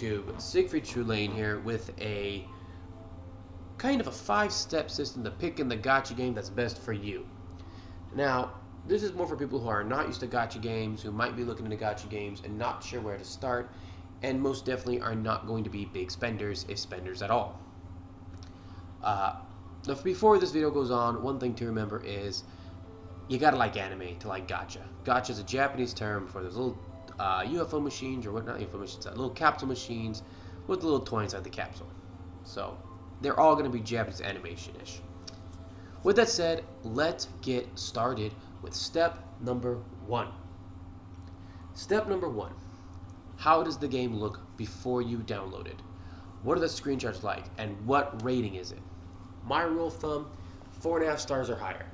YouTube? Siegfried Trulane here with a kind of a 5-step system to picking the gacha game that's best for you. Now, this is more for people who are not used to gacha games, who might be looking into gacha games and not sure where to start, and most definitely are not going to be big spenders, if spenders at all. Now, before this video goes on, one thing to remember is you gotta like anime to like gacha. Gacha is a Japanese term for those little UFO machines, or what, not UFO machines, little capsule machines with a little toy inside the capsule. So they're all going to be Japanese animation-ish. With that said, let's get started with step number 1. Step number 1. How does the game look before you download it? What are the screenshots like, and what rating is it? My rule of thumb, 4.5 stars or higher.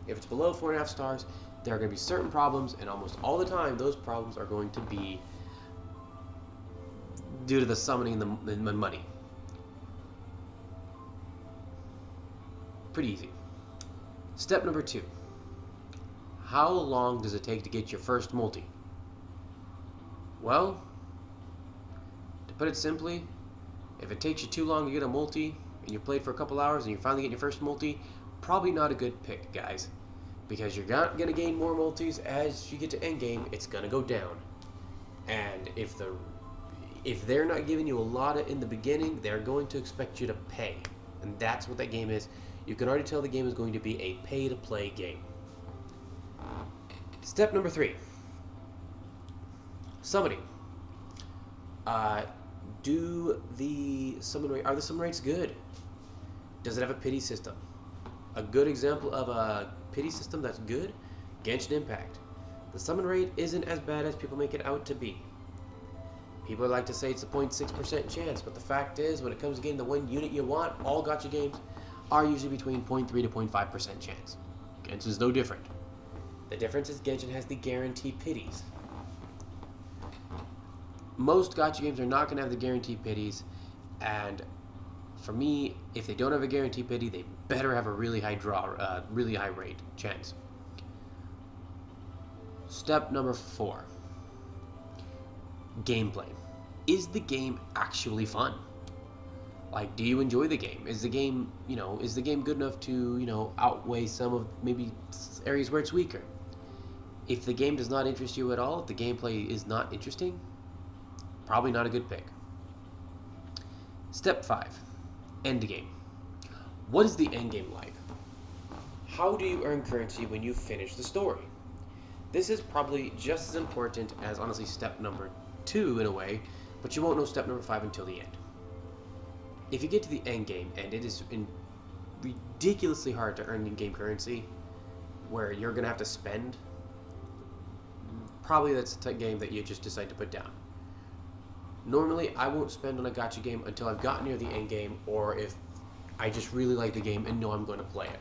If it's below 4.5 stars, there are going to be certain problems, and almost all the time, those problems are going to be due to the summoning the money. Pretty easy. Step number 2. How long does it take to get your first multi? Well, to put it simply, if it takes you too long to get a multi, and you played for a couple hours, and you finally get your first multi, probably not a good pick, guys. Because you're not going to gain more multis as you get to endgame, it's going to go down. And if they're not giving you a lot in the beginning, they're going to expect you to pay. And that's what that game is. You can already tell the game is going to be a pay-to-play game. Step number 3. Summoning. Are the summon rates good? Does it have a pity system? A good example of a pity system that's good, Genshin Impact. The summon rate isn't as bad as people make it out to be. People like to say it's a 0.6% chance, but the fact is, when it comes to getting the one unit you want, all gacha games are usually between 0.3 to 0.5% chance. Genshin is no different. The difference is Genshin has the guaranteed pities. Most gacha games are not going to have the guaranteed pities, and for me, if they don't have a guaranteed pity, they better have a really high really high rate chance. Step number 4. Gameplay. Is the game actually fun? Like, do you enjoy the game? Is the game, good enough to, outweigh some of maybe areas where it's weaker? If the game does not interest you at all, if the gameplay is not interesting, probably not a good pick. Step 5. Endgame. What is the endgame like? How do you earn currency when you finish the story? This is probably just as important as, honestly, step number 2 in a way, but you won't know step number 5 until the end. If you get to the end game, and it is ridiculously hard to earn in-game currency, where you're going to have to spend, probably that's the game that you just decide to put down. Normally, I won't spend on a gacha game until I've gotten near the end game, or if I just really like the game and know I'm going to play it.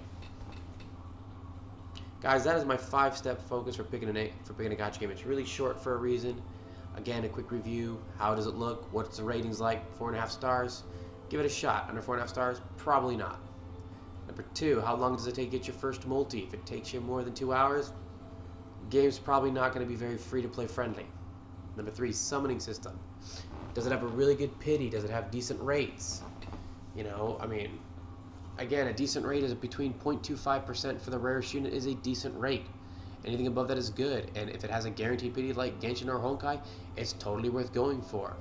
Guys, that is my 5-step focus for picking a gacha game. It's really short for a reason. Again, a quick review. How does it look? What's the ratings like? 4.5 stars. Give it a shot. Under 4.5 stars? Probably not. Number 2, how long does it take to get your first multi? If it takes you more than 2 hours, the game's probably not going to be very free-to-play friendly. Number 3, summoning system. Does it have a really good pity? Does it have decent rates? Again, a decent rate is between 0.25% for the rarest unit is a decent rate. Anything above that is good, and if it has a guaranteed pity like Genshin or Honkai, it's totally worth going for.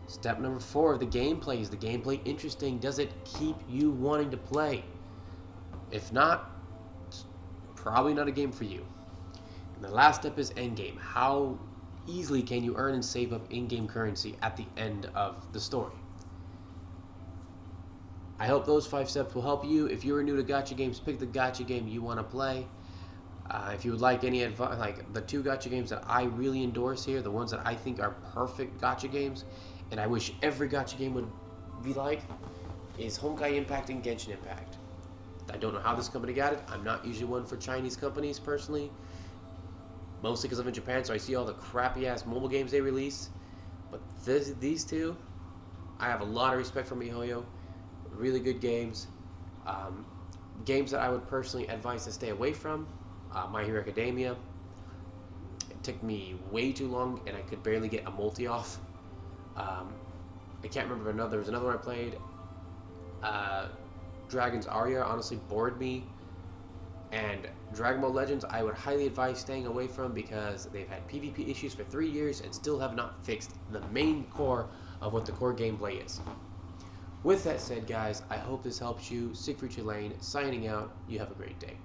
Step number 4, the gameplay. Is the gameplay interesting? Does it keep you wanting to play? If not, it's probably not a game for you. And the last step is endgame. How easily can you earn and save up in-game currency at the end of the story? I hope those 5 steps will help you. If you're new to gacha games, pick the gacha game you want to play. If you would like any advice, like the 2 gacha games that I really endorse here, the ones that I think are perfect gacha games, and I wish every gacha game would be like, is Honkai Impact and Genshin Impact. I don't know how this company got it. I'm not usually one for Chinese companies personally, mostly because I'm in Japan, so I see all the crappy ass mobile games they release. But these 2, I have a lot of respect for MiHoYo. Really good games. Games that I would personally advise to stay away from. My Hero Academia. It took me way too long, and I could barely get a multi off. I can't remember another. There was another one I played. Dragon's Aria honestly bored me. And Dragon Ball Legends, I would highly advise staying away from because they've had PvP issues for 3 years and still have not fixed the main core of what the core gameplay is. With that said, guys, I hope this helps you. Siegfried Lane, signing out. You have a great day.